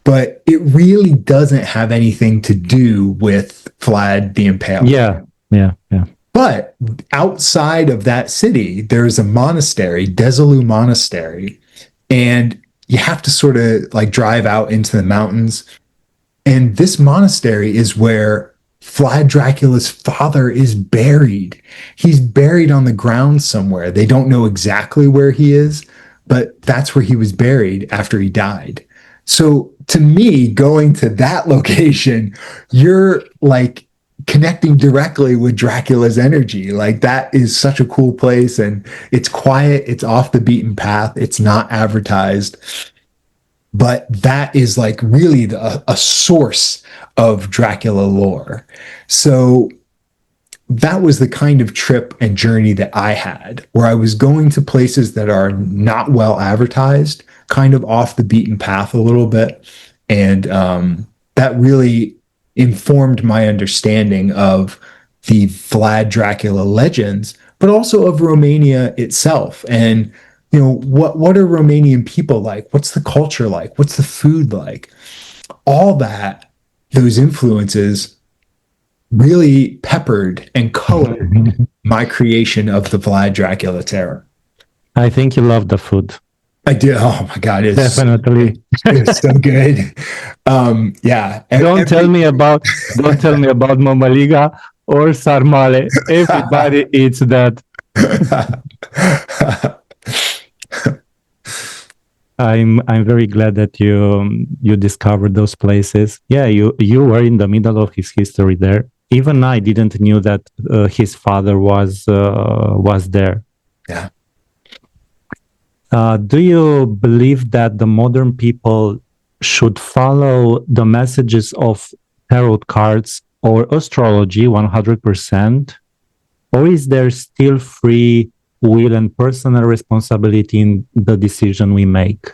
But it really doesn't have anything to do with Vlad the Impaler. Yeah. But outside of that city, there's a monastery, Desilu Monastery, and you have to sort of like drive out into the mountains. And this monastery is where Vlad Dracula's father is buried. He's buried on the ground somewhere. They don't know exactly where he is, but that's where he was buried after he died. So to me, going to that location, you're like connecting directly with Dracula's energy. Like that is such a cool place, and it's quiet. It's off the beaten path. It's not advertised, but that is like really a source of Dracula lore. So that was the kind of trip and journey that I had, where I was going to places that are not well advertised, kind of off the beaten path a little bit. And that really informed my understanding of the Vlad Dracula legends, but also of Romania itself. And, what are Romanian people like? What's the culture like? What's the food like? All that, those influences really peppered and colored my creation of the Vlad Dracula Tarot. I think you love the food. I do. Oh my God. It's definitely. It's so good. Yeah. Don't tell me about Mamaliga or sarmale. Everybody eats that. I'm very glad that you discovered those places. Yeah, you were in the middle of his history there. Even I didn't knew that his father was there. Yeah. Do you believe that the modern people should follow the messages of tarot cards or astrology 100%? Or is there still free will and personal responsibility in the decision we make?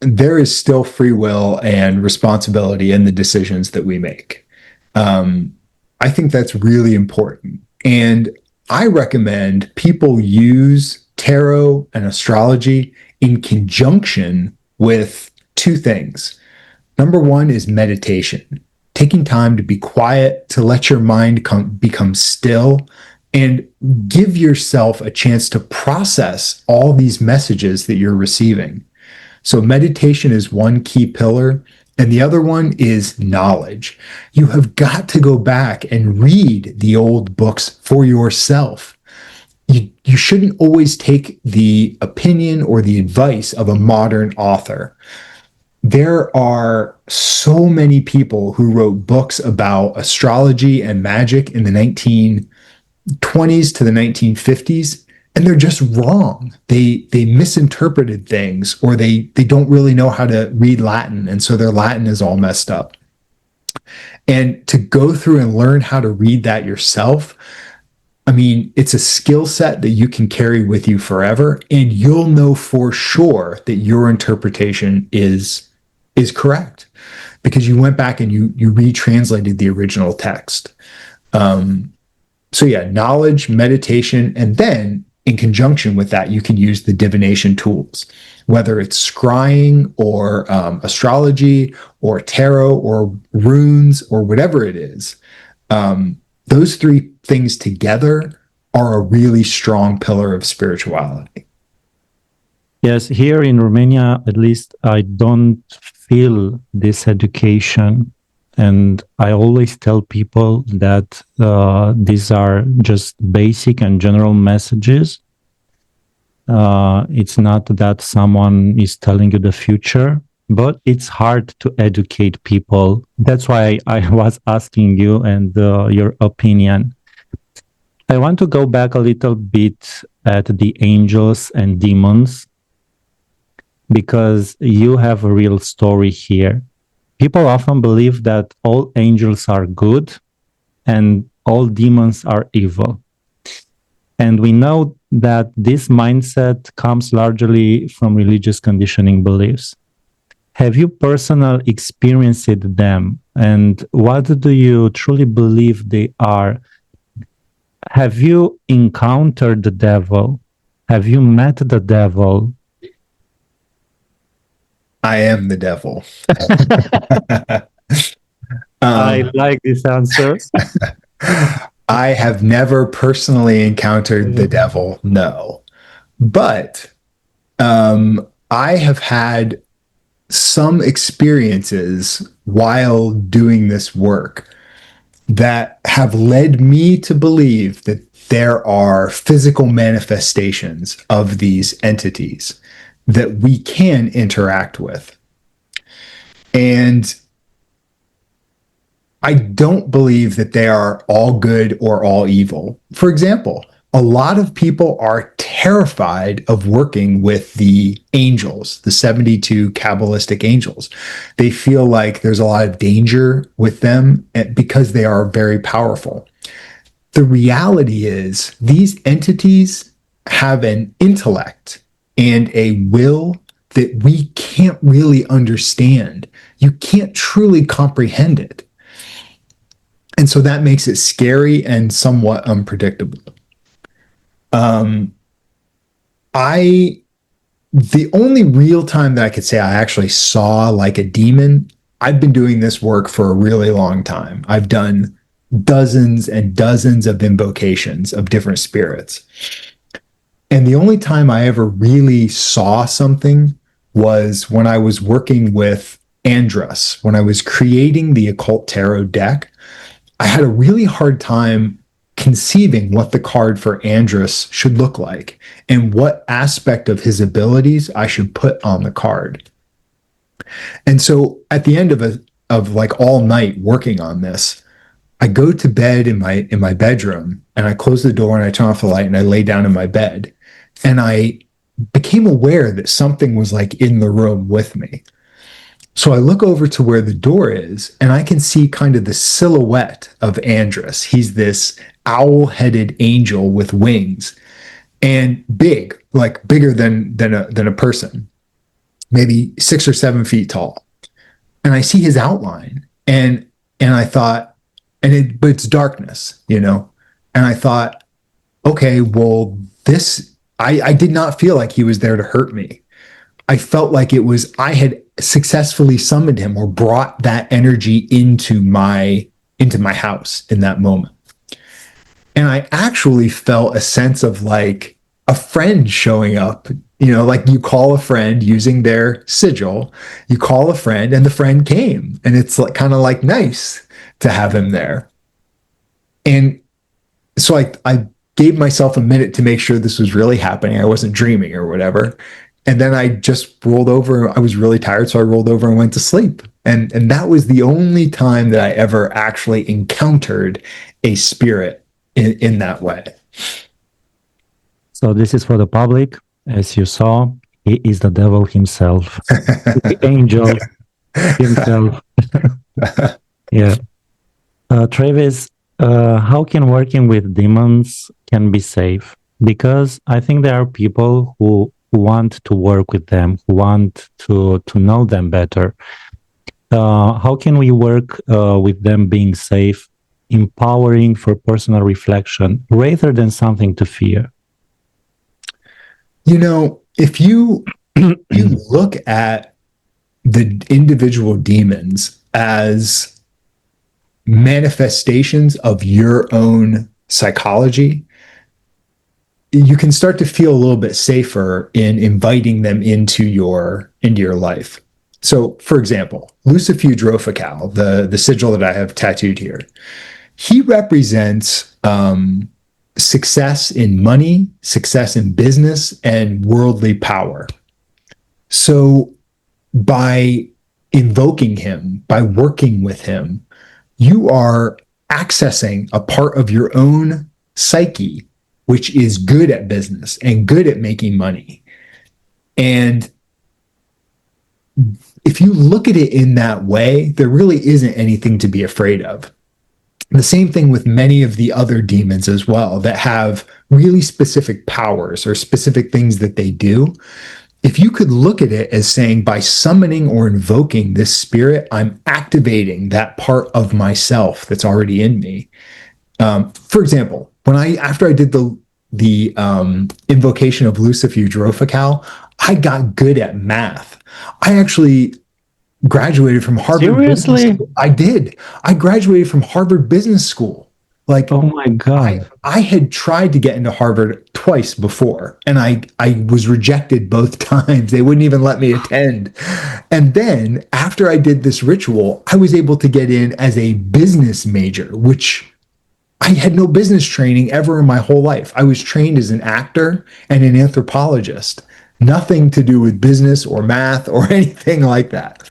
There is still free will and responsibility in the decisions that we make. I think that's really important. And I recommend people use tarot and astrology in conjunction with two things. Number one is meditation, taking time to be quiet, to let your mind become still, and give yourself a chance to process all these messages that you're receiving. So meditation is one key pillar. And the other one is knowledge. You have got to go back and read the old books for yourself. You shouldn't always take the opinion or the advice of a modern author. There are so many people who wrote books about astrology and magic in the 1920s to the 1950s, and they're just wrong. They misinterpreted things, or they don't really know how to read Latin, and so their Latin is all messed up. And to go through and learn how to read that yourself, I mean, it's a skill set that you can carry with you forever, and you'll know for sure that your interpretation is correct because you went back and you retranslated the original text. So yeah, knowledge, meditation, and then in conjunction with that, you can use the divination tools, whether it's scrying or astrology or tarot or runes or whatever it is. Those three things together are a really strong pillar of spirituality. Yes, here in Romania, at least, I don't feel this education. And I always tell people that these are just basic and general messages. It's not that someone is telling you the future. but it's hard to educate people. That's why I was asking you and your opinion. I want to go back a little bit at the angels and demons, because you have a real story here. People often believe that all angels are good and all demons are evil. And we know that this mindset comes largely from religious conditioning beliefs. Have you personally experienced them? And what do you truly believe they are? Have you encountered the devil? Have you met the devil? I am the devil. I like this answer. I have never personally encountered the devil, no. But I have had some experiences while doing this work that have led me to believe that there are physical manifestations of these entities that we can interact with. And I don't believe that they are all good or all evil. For example, a lot of people are terrified of working with the angels, the 72 Kabbalistic angels. They feel like there's a lot of danger with them because they are very powerful. The reality is these entities have an intellect and a will that we can't really understand. You can't truly comprehend it. And so that makes it scary and somewhat unpredictable. The only real time that I could say I actually saw like a demon, I've been doing this work for a really long time. I've done dozens and dozens of invocations of different spirits. And the only time I ever really saw something was when I was working with Andrus, when I was creating the Occult Tarot deck. I had a really hard time conceiving what the card for Andrus should look like and what aspect of his abilities I should put on the card. And so at the end of like all night working on this, I go to bed in my bedroom and I close the door and I turn off the light and I lay down in my bed. And I became aware that something was like in the room with me. So I look over to where the door is and I can see kind of the silhouette of Andrus. He's this owl-headed angel with wings and big, like bigger than a person, maybe 6 or 7 feet tall. And I see his outline and I thought, but it's darkness, you know? And I thought, okay, well, I did not feel like he was there to hurt me. I felt like I had successfully summoned him or brought that energy into my house in that moment. And I actually felt a sense of like a friend showing up, you know, like you call a friend using their sigil, you call a friend and the friend came, and it's like kind of like nice to have him there. And so I gave myself a minute to make sure this was really happening. I wasn't dreaming or whatever. And then I just rolled over. I was really tired, so I rolled over and went to sleep. And that was the only time that I ever actually encountered a spirit in that way. So this is for the public. As you saw, he is the devil himself, the angel himself. Yeah. Travis, how can working with demons can be safe? Because I think there are people who want to work with them, who want to know them better. How can we work with them being safe, empowering for personal reflection, rather than something to fear? You know, if you look at the individual demons as manifestations of your own psychology, you can start to feel a little bit safer in inviting them into your life. So, for example, Lucifuge, the sigil that I have tattooed here, he represents success in money, success in business, and worldly power. So by invoking him, by working with him, you are accessing a part of your own psyche, which is good at business and good at making money. And if you look at it in that way, there really isn't anything to be afraid of. The same thing with many of the other demons as well that have really specific powers or specific things that they do. If you could look at it as saying, by summoning or invoking this spirit, I'm activating that part of myself that's already in me. For example, after I did the invocation of Lucifuge Rofacal, I got good at math. I actually graduated from Harvard Business School. I did. I graduated from Harvard Business School. Like, oh my God. I had tried to get into Harvard twice before, and I was rejected both times. They wouldn't even let me attend. And then after I did this ritual, I was able to get in as a business major, which I had no business training ever in my whole life. I was trained as an actor and an anthropologist, nothing to do with business or math or anything like that.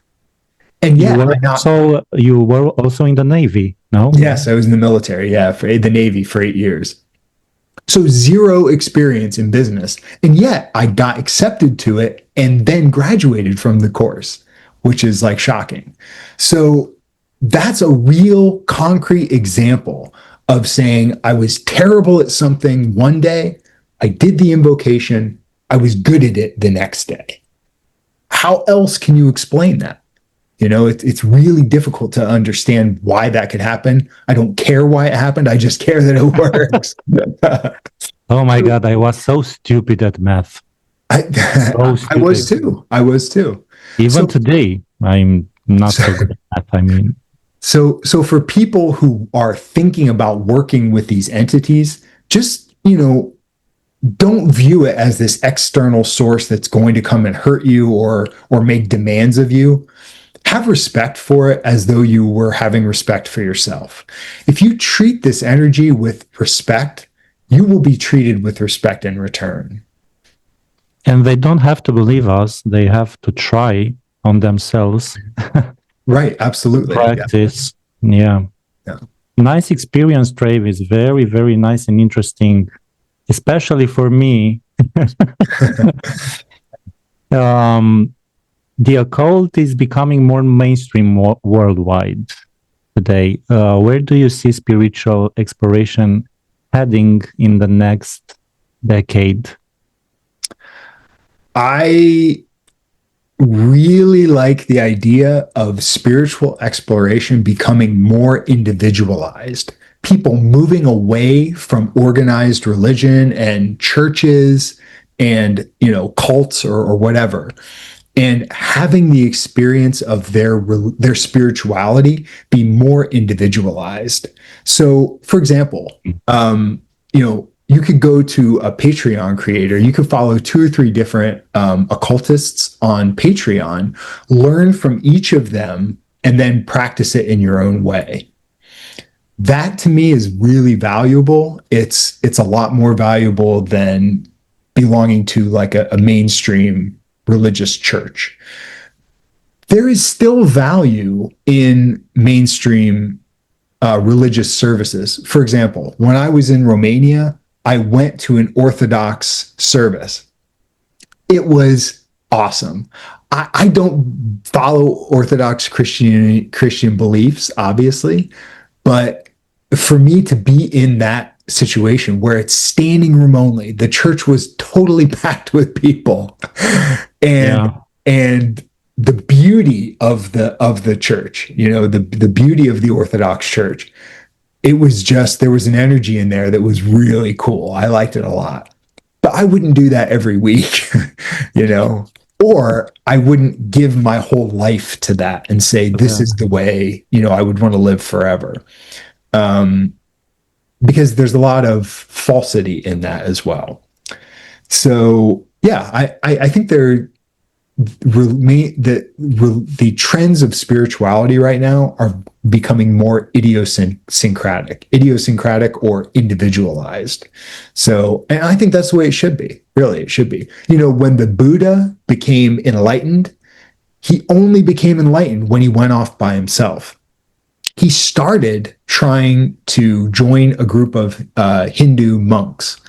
And yeah, you were also in the Navy, no? Yes, I was in the military, for the Navy for 8 years. So zero experience in business. And yet I got accepted to it and then graduated from the course, which is like shocking. So that's a real concrete example of saying I was terrible at something one day, I did the invocation, I was good at it the next day. How else can you explain that? You know, it's really difficult to understand why that could happen. I don't care why it happened. I just care that it works. Oh my God, I was so stupid at math. I was too. Even today, I'm not so good at math. I mean, so for people who are thinking about working with these entities, just, don't view it as this external source that's going to come and hurt you or make demands of you. Have respect for it as though you were having respect for yourself. If you treat this energy with respect, you will be treated with respect in return. And they don't have to believe us. They have to try on themselves. Right, absolutely. Practice. Yeah. Nice experience, Travis. Very, very nice and interesting, especially for me. The occult is becoming more mainstream worldwide today. Where do you see spiritual exploration heading in the next decade? I really like the idea of spiritual exploration becoming more individualized. People moving away from organized religion and churches and, cults or whatever, and having the experience of their spirituality be more individualized. So, for example, you could go to a Patreon creator. You could follow 2 or 3 different occultists on Patreon, learn from each of them, and then practice it in your own way. That to me is really valuable. It's a lot more valuable than belonging to like a mainstream religious church. There is still value in mainstream religious services. For example, when I was in Romania, I went to an Orthodox service. It was awesome. I don't follow Orthodox Christian beliefs, obviously, but for me to be in that situation where it's standing room only, the church was totally packed with people, and the beauty of the church, the beauty of the Orthodox Church, it was just, there was an energy in there that was really cool. I liked it a lot, but I wouldn't do that every week, or I wouldn't give my whole life to that and say, this is the way, I would want to live forever. Because there's a lot of falsity in that as well. So I think the trends of spirituality right now are becoming more idiosyncratic or individualized. So, and I think that's the way it should be. Really, it should be. When the Buddha became enlightened, he only became enlightened when he went off by himself. He started trying to join a group of Hindu monks,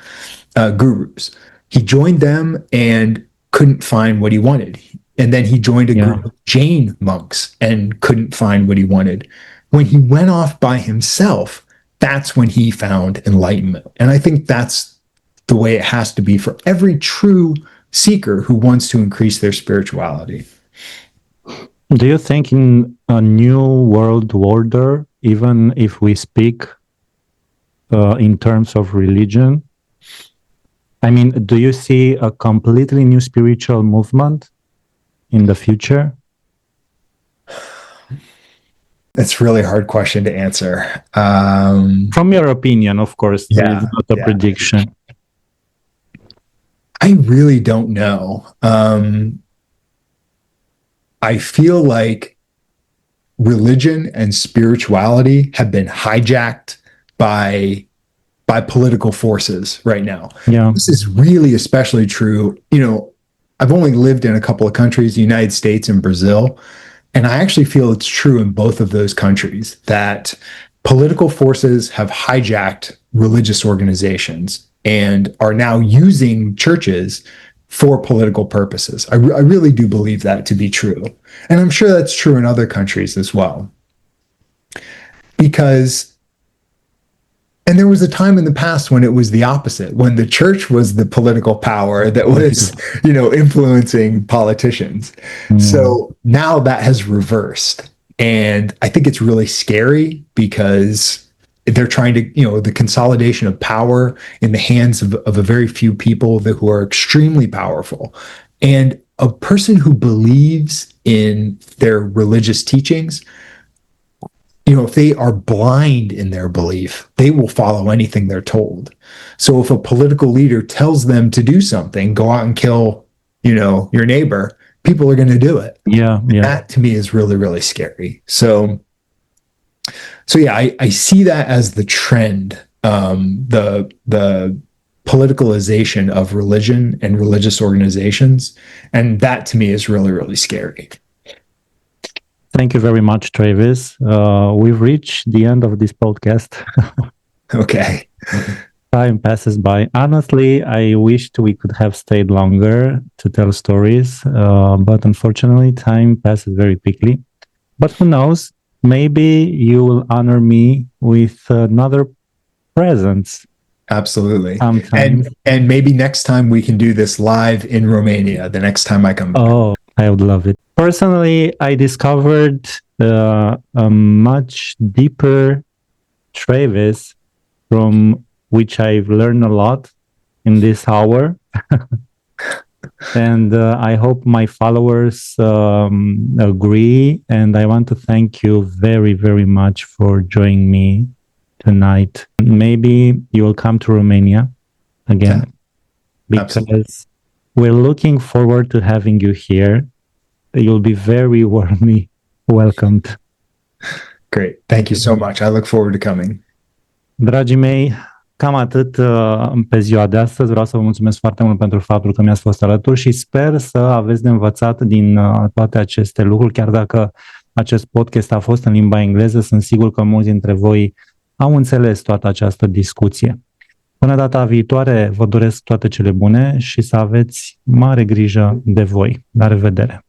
gurus. He joined them and couldn't find what he wanted. And then he joined a group of Jain monks and couldn't find what he wanted. When he went off by himself, that's when he found enlightenment. And I think that's the way it has to be for every true seeker who wants to increase their spirituality. Do you think in a new world order, even if we speak in terms of religion, I mean, do you see a completely new spiritual movement in the future? That's a really hard question to answer. From your opinion, of course, it's not a prediction. I really don't know. I feel like religion and spirituality have been hijacked by political forces right now. Yeah. This is really especially true. You know, I've only lived in a couple of countries, the United States and Brazil, and I actually feel it's true in both of those countries that political forces have hijacked religious organizations and are now using churches for political purposes. I really do believe that to be true. And I'm sure that's true in other countries as well. And there was a time in the past when it was the opposite, when the church was the political power that was, influencing politicians. So now that has reversed. And I think it's really scary because they're trying to, the consolidation of power in the hands of a very few people who are extremely powerful. And a person who believes in their religious teachings, if they are blind in their belief, they will follow anything they're told. So if a political leader tells them to do something, go out and kill, your neighbor, people are going to do it. Yeah. That to me is really, really scary. So I see that as the trend, the politicalization of religion and religious organizations. And that to me is really, really scary. Thank you very much, Travis. We've reached the end of this podcast. Okay. Time passes by. Honestly, I wished we could have stayed longer to tell stories, but unfortunately, time passes very quickly. But who knows? Maybe you will honor me with another present. Absolutely. Sometime. And maybe next time we can do this live in Romania, the next time I come back. Oh, I would love it. Personally, I discovered a much deeper Travis from which I've learned a lot in this hour. And I hope my followers agree. And I want to thank you very, very much for joining me tonight. Maybe you will come to Romania again, because we're looking forward to having you here. You'll be very warmly welcomed. Great. Thank you so much. I look forward to coming. Dragii mei, cam atât pe ziua de astăzi. Vreau să vă mulțumesc foarte mult pentru faptul că mi-ați fost alături și sper să aveți de învățat din toate aceste lucruri. Chiar dacă acest podcast a fost în limba engleză, sunt sigur că mulți dintre voi au înțeles toată această discuție. Până data viitoare, vă doresc toate cele bune și să aveți mare grijă de voi. La revedere!